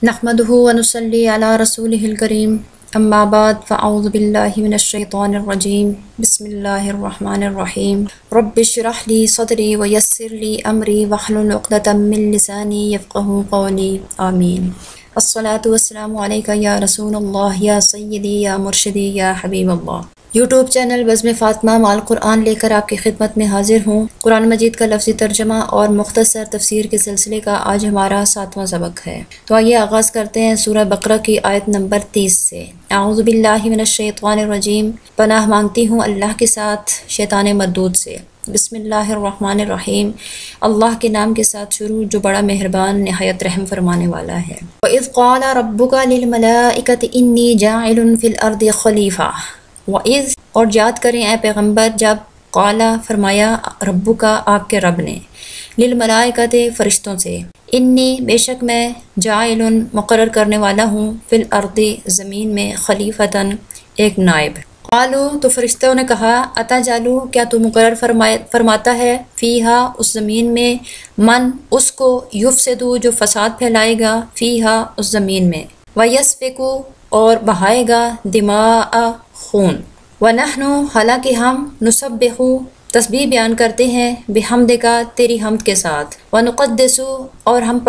नहमदुहु व नुसल्ली अला रसूलिहिल करीम अम्मा बाद फ़अऊज़ु बिल्लाहि मिनश शैतानिर रजीम बिस्मिल्लाहिर रहमानिर रहीम रब्बिश्रह ली सदरी व यस्सिर ली अमरी वहलुल उक़दतम मिन लिसानी यफ़क़हू क़ौली आमीन। अस्सलातु वस्सलामु अलैका या रसूलल्लाह या सय्यदी या मुर्शिदी या हबीबल्लाह। यूट्यूब चैनल बज़्म फ़ातिमा माल कुरान लेकर आपकी खिदमत में हाजिर हूँ। कुरान मजीद का लफ्ज़ी तर्जमा और मुख्तसर तफसीर के सिलसिले का आज हमारा 7वां सबक है। तो आइए आगाज़ करते हैं सूरह बकरा की आयत नंबर 30 से। अऊज़ु बिल्लाहि मिनश शैतानिर रजीम, पनाह मांगती हूँ अल्लाह के साथ शैतान मरदूद से। बिस्मिल्लाहिर रहमानिर रहीम, अल्लाह के नाम के साथ शुरू जो बड़ा मेहरबान नहायत रहम फरमाने वाला है। व इज़ क़ाला रब्बुका लिल मलाइकति इन्नी जाइलुन फिल अर्दि खलीफा। वइज़ और याद करें ए पैगम्बर जब क़ाला फरमाया रब्बुका आपके रब ने, लिल मलाइकते फरिश्तों से, इन्नी बेशक मैं जाइलुन मुकर्रर करने वाला हूँ, फिल अर्दी ज़मीन में, खलीफतन एक नाइब। क़ालू तो फरिश्तों ने कहा अता जालू क्या तू मुकर्रर फरमाता है, फ़ीहा उस ज़मीन में, मन उसको, युफ़सिदु जो फ़साद फैलाएगा, फ़ीहा उस ज़मीन में, व यस्फ़िकु और बहाएगा, दिमाअ खून, व नहनु हालांकि हम, नुसब्बिहु तस्बीह बयान करते हैं, बिहम्दिका तेरी हमद के साथ, व नुक़द्दिसु और हम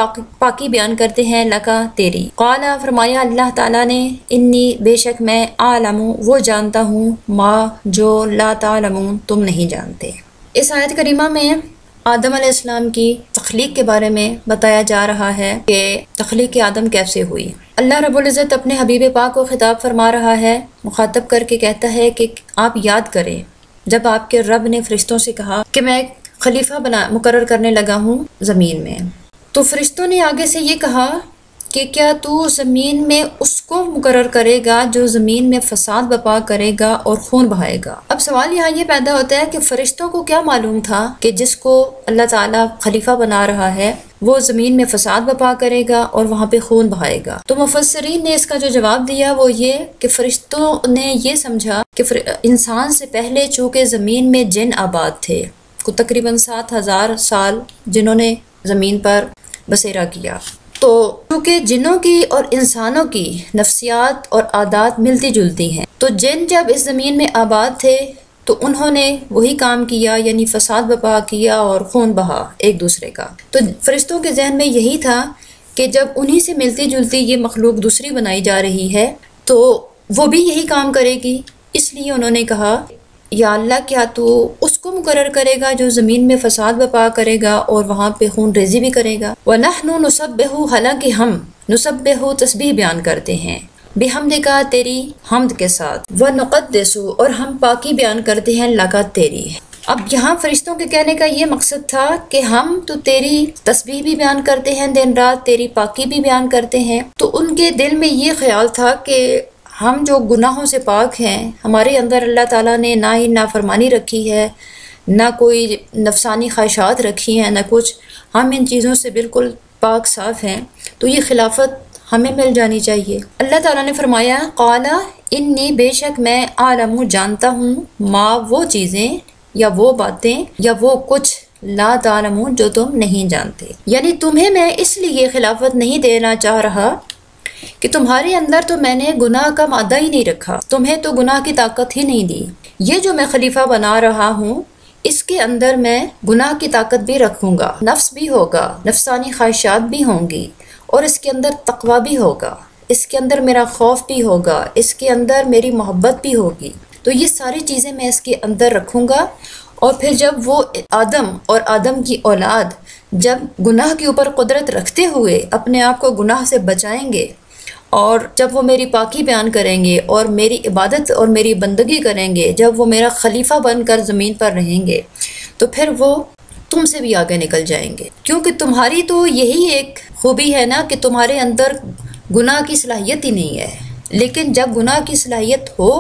पाकी बयान करते हैं, लका तेरी। क़ाला फरमाया अल्लाह ताला ने, इन्नी बेशक मैं, आलमु वो जानता हूँ, मा जो ला तालमून तुम नहीं जानते। इस आयत करीमा में आदम अलैहिस्सलाम की तख्लीक के बारे में बताया जा रहा है कि तख्लीक आदम कैसे हुई। अल्लाह रब्बुल इज़्ज़त अपने हबीब पाक को खिताब फरमा रहा है, मुखातब करके कहता है कि आप याद करें जब आपके रब ने फरिश्तों से कहा कि मैं खलीफा मुकर्रर करने लगा हूँ ज़मीन में। तो फरिश्तों ने आगे से ये कहा कि क्या तू ज़मीन में उसको मुकर्रर करेगा जो ज़मीन में फ़साद बपा करेगा और खून बहाएगा। अब सवाल यहाँ ये पैदा होता है कि फ़रिश्तों को क्या मालूम था कि जिसको अल्लाह ताला खलीफा बना रहा है वो ज़मीन में फ़साद बपा करेगा और वहाँ पे खून बहाएगा। तो मुफस्सिरीन ने इसका जो जवाब दिया वो ये कि फ़रिश्तों ने ये समझा कि इंसान से पहले चूँकि ज़मीन में जिन आबाद थे, को तकरीबन 7000 साल जिन्होंने ज़मीन पर बसेरा किया, तो क्योंकि जिन्नों की और इंसानों की नफ्सियात और आदात मिलती जुलती हैं, तो जिन जब इस ज़मीन में आबाद थे तो उन्होंने वही काम किया, यानी फ़साद बपा किया और खून बहा एक दूसरे का। तो फरिश्तों के जहन में यही था कि जब उन्हीं से मिलती जुलती ये मखलूक दूसरी बनाई जा रही है तो वो भी यही काम करेगी। इसलिए उन्होंने कहा या अल्लाह क्या तू उसको मुकर्रर करेगा जो ज़मीन में फ़साद बपा करेगा और वहाँ पे खून रेज़ी भी करेगा। व नहनु नुसब्बिहु हालांकि हम, नुसब्बिहु तस्बीह बयान करते हैं, बिहम्दिका तेरी हमद के साथ, व नुक़द्दिसु और हम पाकी बयान करते हैं, लका तेरी। अब यहाँ फरिश्तों के कहने का ये मकसद था कि हम तो तेरी तस्बीह भी बयान करते हैं दिन रात, तेरी पाकी भी बयान करते हैं। तो उनके दिल में ये ख्याल था कि हम जो गुनाहों से पाक हैं, हमारे अंदर अल्लाह ताला ने ना ही नाफरमानी रखी है, ना कोई नफसानी ख्वाहिशात रखी हैं, ना कुछ, हम इन चीज़ों से बिल्कुल पाक साफ़ हैं, तो ये खिलाफत हमें मिल जानी चाहिए। अल्लाह ताला ने फरमाया क़ाला इन्नी बेशक मैं, आलमु जानता हूँ, माँ वो चीज़ें या वो बातें या वो कुछ, ला तालमून जो तुम नहीं जानते, यानी तुम्हें मैं इसलिए खिलाफत नहीं देना चाह रहा कि तुम्हारे अंदर तो मैंने गुनाह का मादा ही नहीं रखा, तुम्हें तो गुनाह की ताकत ही नहीं दी। ये जो मैं खलीफा बना रहा हूँ इसके अंदर मैं गुनाह की ताकत भी रखूँगा, नफ्स भी होगा, नफसानी ख्वाहिशात भी होंगी और इसके अंदर तकवा भी होगा, इसके अंदर मेरा खौफ भी होगा, इसके अंदर मेरी मोहब्बत भी होगी। तो ये सारी चीज़ें मैं इसके अंदर रखूँगा। और फिर जब वो आदम और आदम की औलाद जब गुनाह के ऊपर कुदरत रखते हुए अपने आप को गुनाह से बचाएंगे और जब वो मेरी पाकी बयान करेंगे और मेरी इबादत और मेरी बंदगी करेंगे, जब वो मेरा खलीफा बनकर ज़मीन पर रहेंगे, तो फिर वो तुमसे भी आगे निकल जाएंगे, क्योंकि तुम्हारी तो यही एक खूबी है ना कि तुम्हारे अंदर गुनाह की सलाहियत ही नहीं है। लेकिन जब गुनाह की सलाहियत हो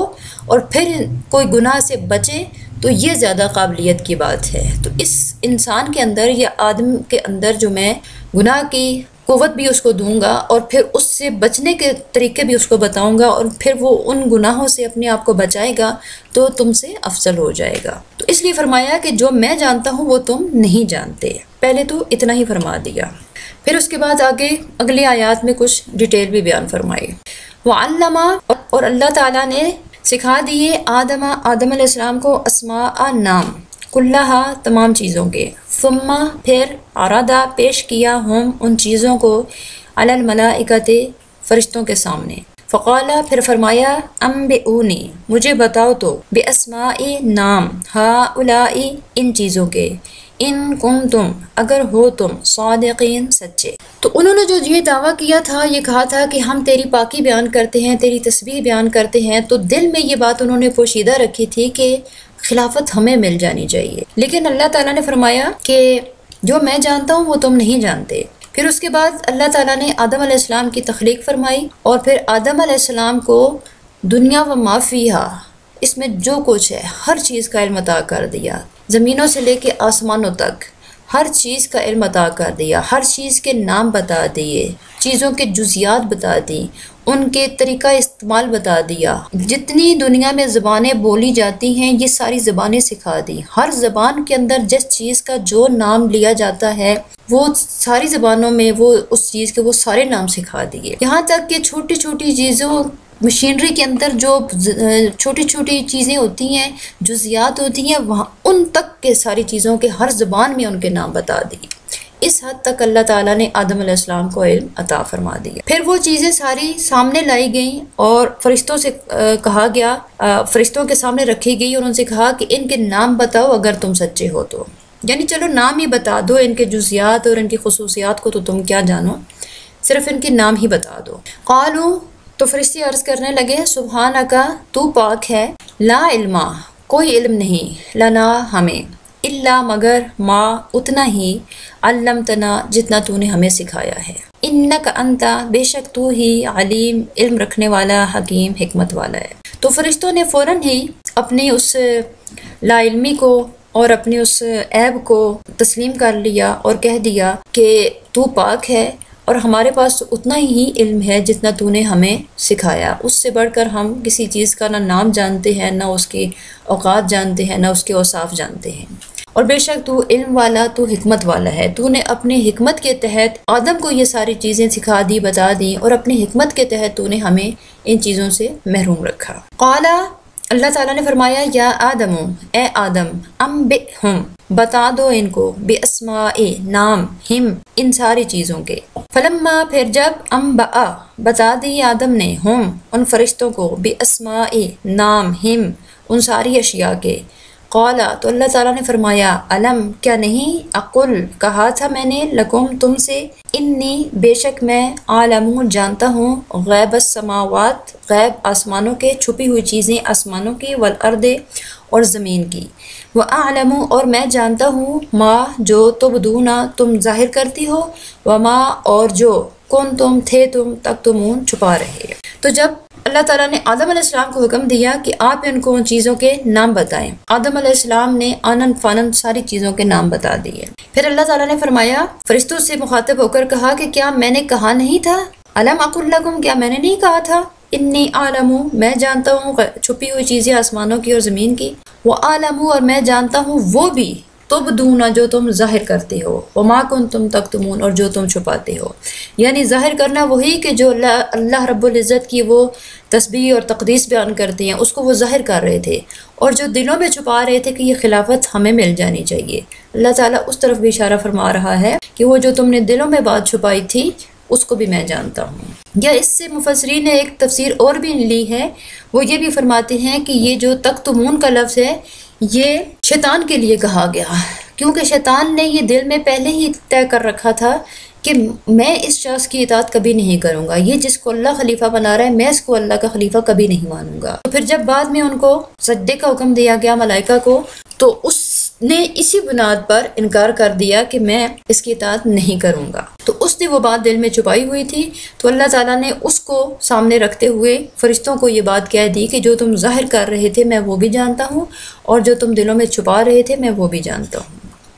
और फिर कोई गुनाह से बचे तो ये ज़्यादा काबिलियत की बात है। तो इस इंसान के अंदर या आदम के अंदर जो मैं गुनाह की क़ुव्वत भी उसको दूंगा और फिर उससे बचने के तरीके भी उसको बताऊंगा और फिर वो उन गुनाहों से अपने आप को बचाएगा तो तुमसे अफजल हो जाएगा। तो इसलिए फरमाया कि जो मैं जानता हूँ वो तुम नहीं जानते। पहले तो इतना ही फरमा दिया। پھر اس کے بعد آگے اگلی آیات میں کچھ ڈیٹیل بھی بیان فرمائی۔ وعلم، اور اللہ تعالیٰ نے سکھا دیے آدم علیہ السلام کو اسماء نام، کلہا تمام چیزوں کے، ثم پھر ارادہ پیش کیا ہم ان چیزوں کو علی الملائکۃ فرشتوں کے سامنے، فقالا پھر فرمایا انبئونی مجھے بتاؤ تو، باسماء نام، ہؤلاء ان چیزوں کے، ان کنتم اگر ہو تم، صادقین سچے۔ تو انہوں نے جو یہ دعویٰ کیا تھا، یہ کہا تھا کہ ہم تیری پاکی بیان کرتے ہیں، تیری تسبیح بیان کرتے ہیں، تو دل میں یہ بات انہوں نے پوشیدہ رکھی تھی کہ خلافت ہمیں مل جانی چاہیے، لیکن اللہ تعالیٰ نے فرمایا کہ جو میں جانتا ہوں وہ تم نہیں جانتے۔ پھر اس کے بعد اللہ تعالیٰ نے آدم علیہ السلام کی تخلیق فرمائی، اور پھر آدم علیہ السلام کو دنیا و ما فیہا، اس میں جو کچھ ہے ہر چیز کا علم عطا کر دیا، زمینوں سے لے کے آسمانوں تک ہر چیز کا علم عطا کر دیا، ہر چیز کے نام بتا دیے، چیزوں کے جزیات بتا دی، ان کے طریقہ استعمال بتا دیا، جتنی دنیا میں زبانیں بولی جاتی ہیں یہ ساری زبانیں سکھا دی، ہر زبان کے اندر جس چیز کا جو نام لیا جاتا ہے وہ ساری زبانوں میں وہ اس چیز کے وہ سارے نام سکھا دیے، یہاں تک کہ چھوٹی چھوٹی چیزوں، مشینری کے اندر جو چھوٹی چھوٹی چیزیں ہوتی ہیں، جزیات ہوتی ہیں، وہاں ان تک کے ساری چیزوں کے ہر زبان میں ان کے نام بتا دی۔ اس حد تک اللہ تعالیٰ نے آدم علیہ السلام کو علم عطا فرما دیا۔ پھر وہ چیزیں ساری سامنے لائی گئیں اور فرشتوں سے کہا گیا، فرشتوں کے سامنے رکھی گئی اور ان سے کہا کہ ان کے نام بتاؤ اگر تم سچے ہو تو، یعنی چلو نام ہی بتا دو، ان کے جزیات اور ان کی خصوصیات کو تو تم کیا جانو، صرف ان کے نام ہی بتا دو۔ قالوا، تو فرشتے عرض کرنے لگے، سبحانک تو پاک ہے، لا علم کوئی علم نہیں، لنا ہمیں، الا مگر ما اتنا ہی، علمتنا جتنا تو نے ہمیں سکھایا ہے، انک انت بے شک تو ہی، علیم علم رکھنے والا، حکیم حکمت والا ہے۔ تو فرشتوں نے فوراً ہی اپنی اس لا علمی کو اور اپنی اس عیب کو تسلیم کر لیا اور کہہ دیا کہ تو پاک ہے اور ہمارے پاس اتنا ہی علم ہے جتنا تو نے ہمیں سکھایا، اس سے بڑھ کر ہم کسی چیز کا نہ نام جانتے ہیں، نہ اس کی اوقات جانتے ہیں، نہ اس کے اوصاف جانتے ہیں، اور بے شک تو علم والا، تو حکمت والا ہے، تو نے اپنے حکمت کے تحت آدم کو یہ ساری چیزیں سکھا دی، بتا دی، اور اپنی حکمت کے تحت تو نے ہمیں ان چیزوں سے محروم رکھا۔ قالا، اللہ تعالیٰ نے فرمایا، یا آدم، اے آدم، انبئہم بتا دو ان کو، باسماء نام، ہم ان ساری چیزوں کے، فلما پھر جب انبأ بتا دی آدم نے، ہم ان فرشتوں کو، باسماء نام، ہم ان ساری اشیاء کے، قالا تو اللہ تعالیٰ نے فرمایا، علم کیا نہیں، اقل کہا تھا میں نے، لکم تم سے، انی بے شک میں، عالم جانتا ہوں، غیب السماوات غیب آسمانوں کے، چھپی ہوئی چیزیں آسمانوں کی، والارض اور زمین کی، وَأَعْلَمُ اور میں جانتا ہوں، ما جو تبدون تم ظاہر کرتی ہو، وما اور جو کون تم تھے تم تکتمون چھپا رہے۔ تو جب اللہ تعالیٰ نے آدم علیہ السلام کو حکم دیا کہ آپ ان کو ان چیزوں کے نام بتائیں، آدم علیہ السلام نے آنن فانن ساری چیزوں کے نام بتا دیے۔ پھر اللہ تعالیٰ نے فرمایا، فرشتوں سے مخاطب ہو کر کہا کہ کیا میں نے کہا نہیں تھا، الم اقل لکم کیا میں نے نہیں کہا تھا، انی عالم میں جانتا ہوں چھپی ہوئی چیزیں آسمانوں کی اور زمین کی، وعالم اور میں جانتا ہوں وہ بھی، تبدون جو تم ظاہر کرتے ہو، وما کنتم تکتمون اور جو تم چھپاتے ہو، یعنی ظاہر کرنا وہی کہ جو اللہ رب العزت کی وہ تسبیح اور تقدیس بیان کرتے ہیں اس کو وہ ظاہر کر رہے تھے، اور جو دلوں میں چھپا رہے تھے کہ یہ خلافت ہمیں مل جانی چاہیے، اللہ تعالیٰ اس طرف بھی اشارہ فرما رہا ہے کہ وہ جو تم نے دلوں میں بات چھپائی تھی اس کو بھی میں جانتا ہوں۔ یا اس سے مفسرین نے ایک تفسیر اور بھی لی ہے، وہ یہ بھی فرماتے ہیں کہ یہ جو تکتمون کا لفظ ہے یہ شیطان کے لیے کہا گیا، کیونکہ شیطان نے یہ دل میں پہلے ہی طے کر رکھا تھا کہ میں اس شخص کی اطاعت کبھی نہیں کروں گا، یہ جس کو اللہ خلیفہ بنا رہا ہے میں اس کو اللہ کا خلیفہ کبھی نہیں مانوں گا۔ تو پھر جب بعد میں ان کو سجدے کا حکم دیا گیا ملائکہ کو، تو اس نے اسی بنیاد پر انکار کر دیا کہ میں اس کی اطاعت نہیں کروں گا، تو اس نے وہ بات دل میں چھپائی ہوئی تھی، تو اللہ تعالیٰ نے اس کو سامنے رکھتے ہوئے فرشتوں کو یہ بات کہہ دی کہ جو تم ظاہر کر رہے تھے میں وہ بھی جانتا ہوں، اور جو تم دلوں میں چھپا رہے تھے میں وہ بھی جانتا ہوں۔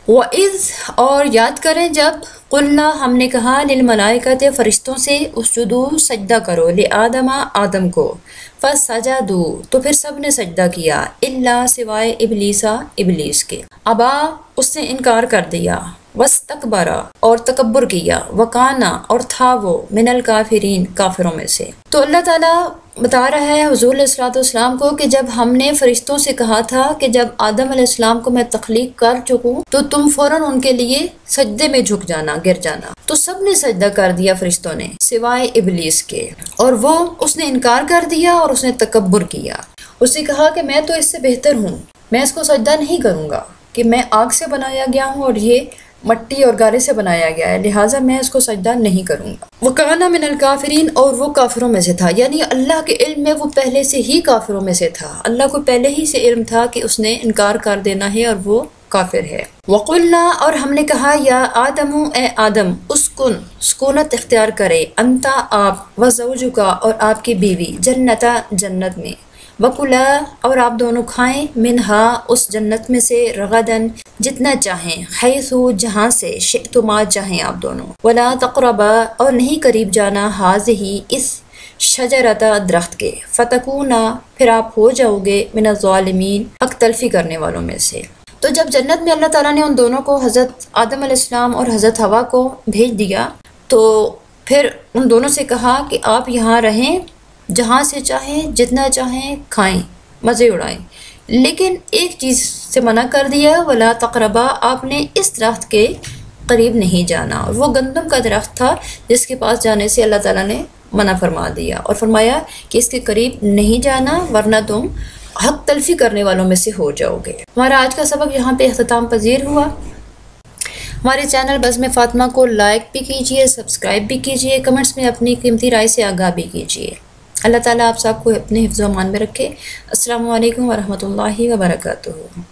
وَإِذْ اور یاد کریں جب قلنا ہم نے کہا للملائکۃ فرشتوں سے، اسجدوا سجدہ کرو، لآدم آدم کو، فسجدوا تو پھر سب نے سجدہ کیا، الا سوائے ابلیس ابلیس کے، ابا اس نے انکار کر دیا، वस्तकबरा और तकब्बुर किया, वकाना और था वो मिनल काफिरीन काफिरों में से। तो अल्लाह ताला बता रहा है हुज़ूर अलैहिस्सलाम को कि जब हमने फरिश्तों से कहा था कि जब आदम अलैहिस्सलाम को मैं तख्लीक कर चुकूं तो तुम फौरन उनके लिए सजदे में झुक जाना, गिर जाना। तो सब ने सजदा कर दिया फरिश्तों ने सिवाय इबलीस के, और वो उसने इनकार कर दिया और उसने तकब्बुर किया। उसने कहा कि मैं तो इससे बेहतर हूँ, मैं इसको सजदा नहीं करूँगा कि मैं आग से बनाया गया हूँ और ये मट्टी और गारे से बनाया गया है, लिहाजा मैं इसको सजदा नहीं करूँगा। वो काना मिनल काफिरीन, और वो काफिरों में से था, यानी अल्लाह के इल्म में वो पहले से ही काफिरों में से था। अल्लाह को पहले ही से इल्म था कि उसने इनकार कर देना है और वो काफिर है। वक़ुलना, और हमने कहा या आदमु ए आदम उस्कुन सुकूनत इख्तियार करे, अंता आप व ज़ौजुका और आपकी बीवी, जन्नता जन्नत में, वकुला और आप दोनों खाएं, मिनहा उस जन्नत में से, रगदन जितना चाहें, हैसु जहाँ से, शिअतुमा चाहें आप दोनों, वला तक़रबा और नहीं करीब जाना, हाज़िही इस शजरता दरख्त के, फ़तकूना फिर आप हो जाओगे, मिनज़्ज़ालिमीन हक़ तलफ़ी करने वालों में से। तो जब जन्नत में अल्लाह ताला ने उन दोनों को, हज़रत आदम अलैहिस्सलाम और हज़रत हवा को भेज दिया, तो फिर उन दोनों से कहा कि आप यहाँ रहें, जहाँ से चाहें, जितना चाहें खाएं, मज़े उड़ाएं, लेकिन एक चीज़ से मना कर दिया, वला तक़रबा आपने इस दरख्त के करीब नहीं जाना। और वो गंदम का दरख्त था जिसके पास जाने से अल्लाह ताला ने मना फरमा दिया और फरमाया कि इसके करीब नहीं जाना वरना तुम हक़ तलफ़ी करने वालों में से हो जाओगे। हमारा आज का सबक यहाँ पे इख्तिताम पज़ीर हुआ। हमारे चैनल बज़्म फ़ातिमा को लाइक भी कीजिए, सब्सक्राइब भी कीजिए, कमेंट्स में अपनी कीमती राय से आगाह भी कीजिए। अल्लाह ताला आप सबको अपने हिफ्ज़ व अमान में रखे। अस्सलामु अलैकुम व रहमतुल्लाहि व बरकातुहू।